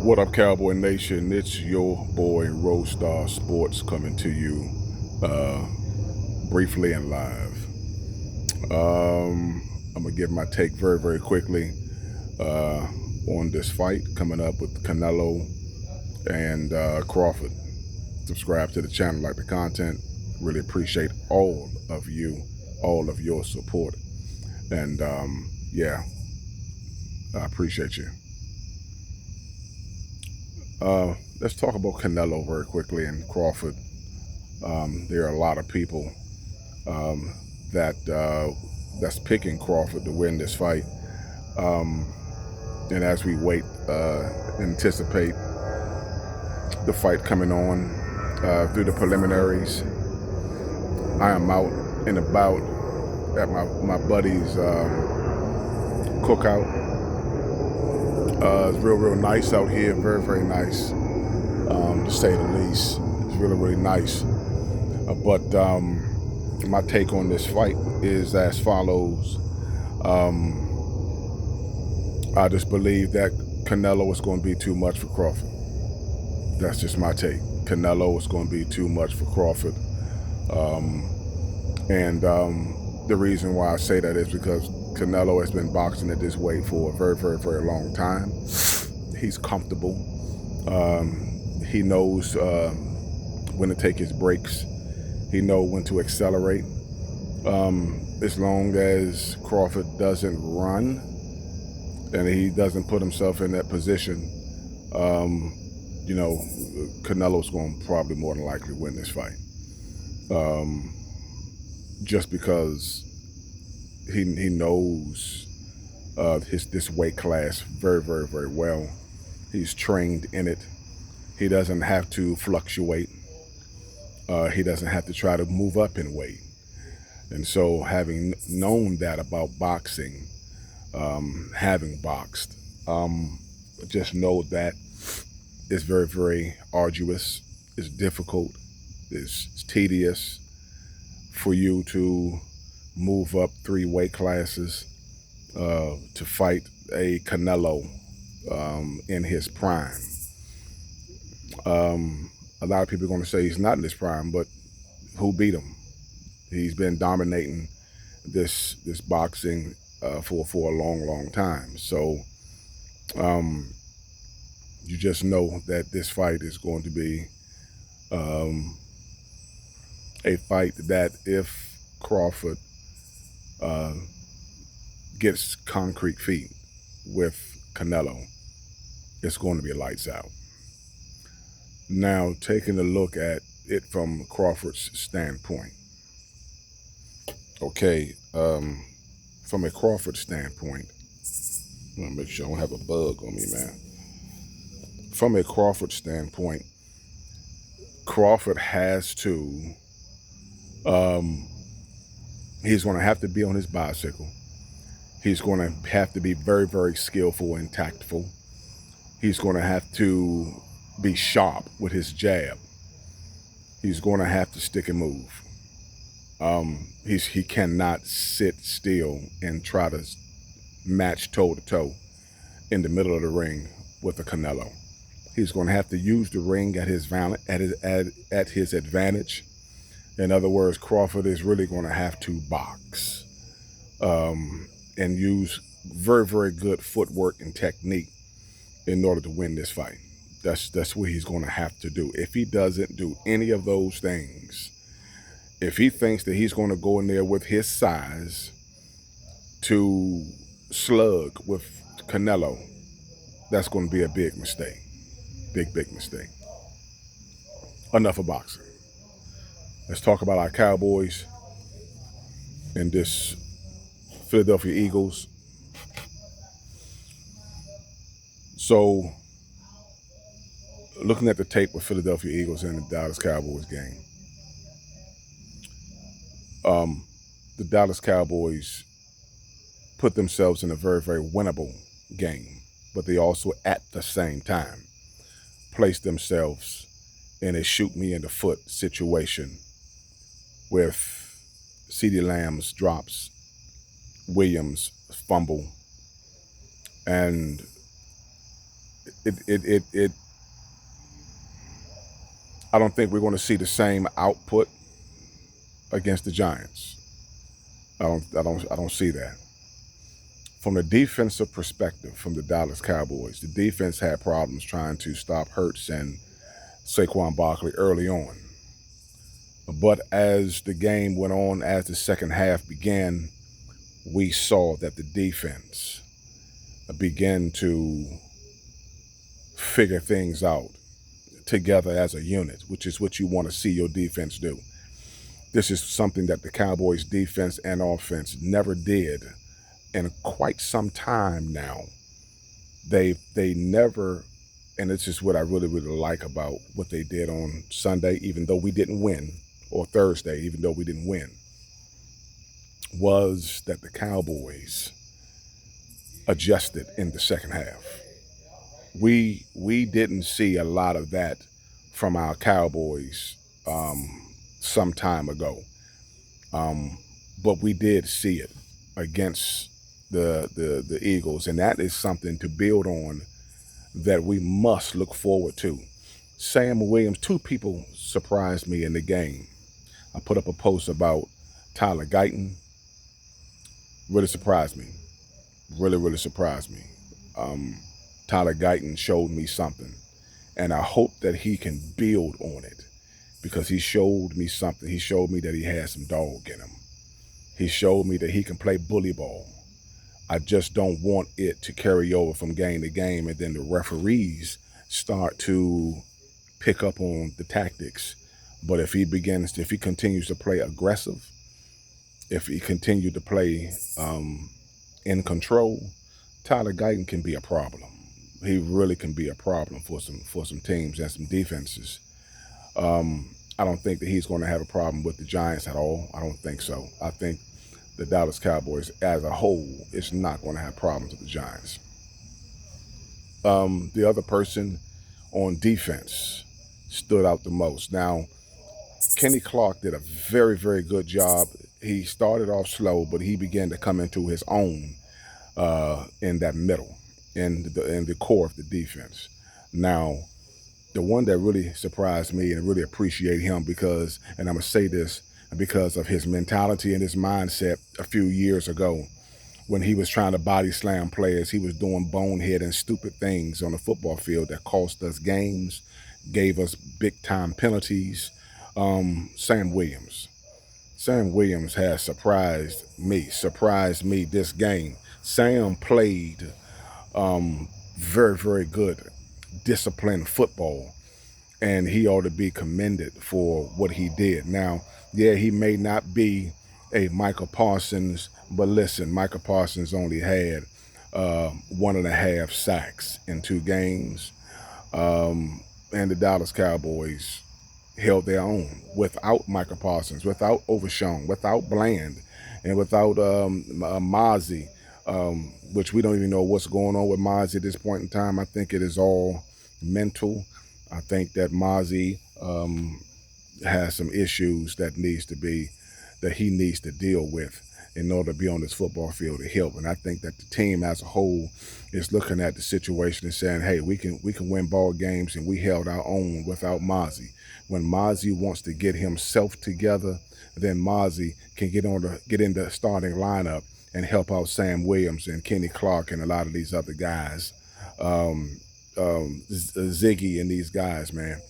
What up, Cowboy Nation? It's your boy Roadstar Sports coming to you uh, briefly and live. I'm gonna give my take very, very quickly uh, on this fight coming up with Canelo and Crawford. Subscribe to the channel, like the content. Really appreciate all of you, all of your support, and yeah, I appreciate you. Let's talk about Canelo very quickly and Crawford. There are a lot of people um, that's picking Crawford to win this fight. Um, and as we wait, anticipate the fight coming on through the preliminaries, I am out and about at my buddy's cookout. It's real nice out here, very, very nice, to say the least. It's really, really nice. But my take on this fight is as follows. I just believe that Canelo is going to be too much for Crawford. That's just my take. Canelo is going to be too much for Crawford. And the reason why I say that is because Canelo has been boxing at this weight for a very, very, very long time. He's comfortable. He knows when to take his breaks. He knows when to accelerate. As long as Crawford doesn't run and he doesn't put himself in that position, Canelo's going to probably more than likely win this fight. Just because he knows this weight class very, very, very well. He's trained in it. He doesn't have to fluctuate. He doesn't have to try to move up in weight. And so having known that about boxing, having boxed, just know that it's very, very arduous, it's difficult, it's tedious for you to move up 3 weight classes to fight a Canelo in his prime. A lot of people are going to say he's not in his prime, but who beat him? He's been dominating this boxing for a long time. So you just know that this fight is going to be a fight that if Crawford gets concrete feet with Canelo, it's going to be lights out. Now, taking a look at it from Crawford's standpoint. Okay, from a Crawford standpoint, I'm gonna make sure I don't have a bug on me, man. From a Crawford standpoint, Crawford has to, he's gonna have to be on his bicycle. He's gonna have to be very, very skillful and tactful. He's gonna have to be sharp with his jab. He's gonna have to stick and move. He cannot sit still and try to match toe to toe in the middle of the ring with a Canelo. He's going to have to use the ring at his advantage. In other words, Crawford is really going to have to box and use very, very good footwork and technique in order to win this fight. That's what he's going to have to do. If he doesn't do any of those things, if he thinks that he's going to go in there with his size to slug with Canelo, that's going to be a big mistake. Big mistake. Enough of boxing. Let's talk about our Cowboys and this Philadelphia Eagles. So, looking at the tape with Philadelphia Eagles and the Dallas Cowboys game, the Dallas Cowboys put themselves in a very, very winnable game, but they also at the same time placed themselves in a shoot me in the foot situation with CeeDee Lamb's drops, Williams fumble, and It I don't think we're going to see the same output against the Giants. I don't see that. From the defensive perspective, from the Dallas Cowboys, the defense had problems trying to stop Hurts and Saquon Barkley early on. But as the game went on, as the second half began, we saw that the defense began to figure things out together as a unit, which is what you want to see your defense do. This is something that the Cowboys defense and offense never did in quite some time now. They never, and it's just what I really, really like about what they did on Sunday, even though we didn't win, or Thursday, even though we didn't win, was that the Cowboys adjusted in the second half. We didn't see a lot of that from our Cowboys some time ago, but we did see it against the Eagles, and that is something to build on that we must look forward to. Sam Williams, two people surprised me in the game. I put up a post about Tyler Guyton. Really surprised me. Really, really surprised me. Tyler Guyton showed me something, and I hope that he can build on it because he showed me something. He showed me that he has some dog in him. He showed me that he can play bully ball. I just don't want it to carry over from game to game, and then the referees start to pick up on the tactics. But if he continues to play aggressive, if he continues to play in control, Tyler Guyton can be a problem. He really can be a problem for some teams and some defenses. I don't think that he's going to have a problem with the Giants at all. I don't think so. I think the Dallas Cowboys as a whole is not going to have problems with the Giants. The other person on defense stood out the most. Now, Kenny Clark did a very, very good job. He started off slow, but he began to come into his own in that middle, in the core of the defense. Now, the one that really surprised me and really appreciate him because, and I'm going to say this, because of his mentality and his mindset a few years ago when he was trying to body slam players, he was doing bonehead and stupid things on the football field that cost us games, gave us big-time penalties. Sam Williams. Sam Williams has surprised me this game. Sam played very, very good, disciplined football, and he ought to be commended for what he did. Now, yeah, he may not be a Michael Parsons, but listen, Michael Parsons only had 1.5 sacks in 2 games, and the Dallas Cowboys held their own without Michael Parsons, without Overshown, without Bland, and without Mozzie, which we don't even know what's going on with Mozzie at this point in time. I think it is all mental. I think that Mozzie has some issues that he needs to deal with in order to be on this football field to help. And I think that the team as a whole is looking at the situation and saying, hey, we can win ball games, and we held our own without Mozzie. When Mozzie wants to get himself together, then Mozzie can get in the starting lineup and help out Sam Williams and Kenny Clark and a lot of these other guys, Ziggy and these guys, man,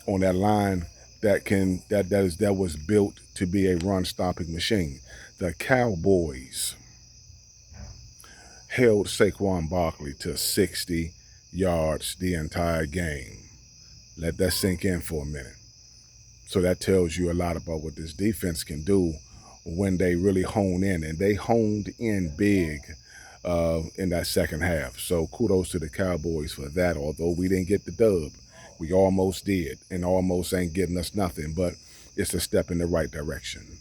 on that line that was built to be a run-stopping machine. The Cowboys held Saquon Barkley to 60 yards the entire game. Let that sink in for a minute. So that tells you a lot about what this defense can do when they really hone in, and they honed in big in that second half. So kudos to the Cowboys for that. Although we didn't get the dub, we almost did, and almost ain't getting us nothing, but it's a step in the right direction.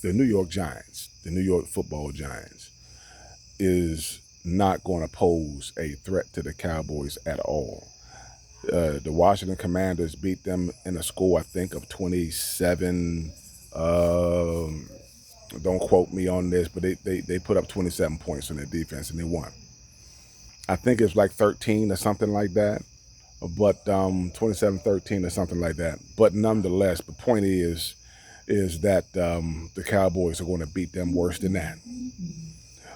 The New York Giants, the New York Football Giants, is not going to pose a threat to the Cowboys at all. The Washington Commanders beat them in a score, I think, of 27. Don't quote me on this, but they put up 27 points on their defense and they won. I think it's like 13 or something like that, but 27-13 or something like that. But nonetheless, the point is that the Cowboys are going to beat them worse than that.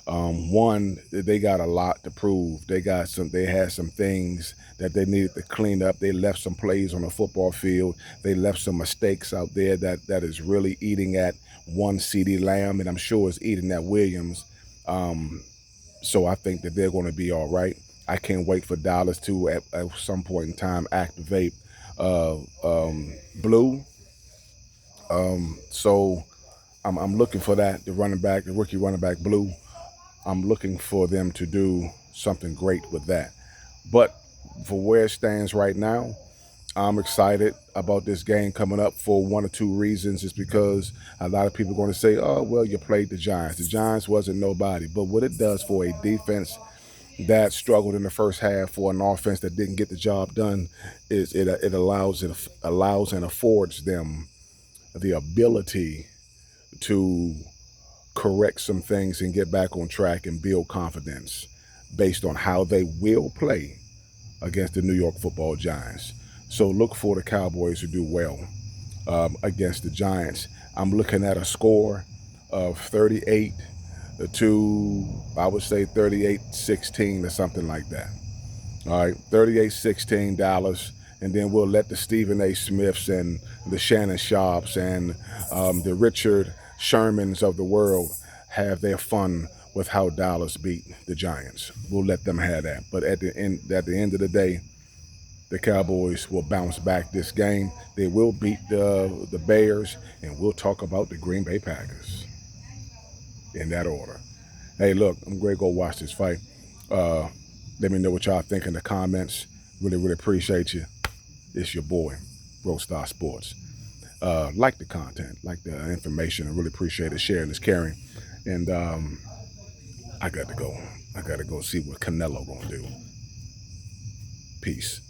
One, they got a lot to prove. They had some things that they needed to clean up. They left some plays on the football field. They left some mistakes out there that is really eating at one CeeDee Lamb, and I'm sure it's eating at Williams. So I think that they're going to be all right. I can't wait for Dallas to at some point in time activate Blue. So I'm looking for that. The rookie running back Blue. I'm looking for them to do something great with that. But for where it stands right now, I'm excited about this game coming up for one or two reasons. It's because a lot of people are going to say, oh, well, you played the Giants. The Giants wasn't nobody. But what it does for a defense that struggled in the first half, for an offense that didn't get the job done, is it allows and affords them the ability to correct some things and get back on track and build confidence based on how they will play against the New York Football Giants. So look for the Cowboys to do well against the Giants. I'm looking at a score of 38 to, I would say 38-16 or something like that. All right, 38-16 Dallas, and then we'll let the Stephen A. Smiths and the Shannon Sharps and the Richard Shermans of the world have their fun with how Dallas beat the Giants. We'll let them have that. But at the end of the day, the Cowboys will bounce back this game. They will beat the Bears, and we'll talk about the Green Bay Packers in that order. Hey, look, I'm going to go watch this fight. Let me know what y'all think in the comments. Really, really appreciate you. It's your boy, Roadstar Sports. Like the content, like the information. I really appreciate it. Sharing is caring. And I got to go. I got to go see what Canelo going to do. Peace.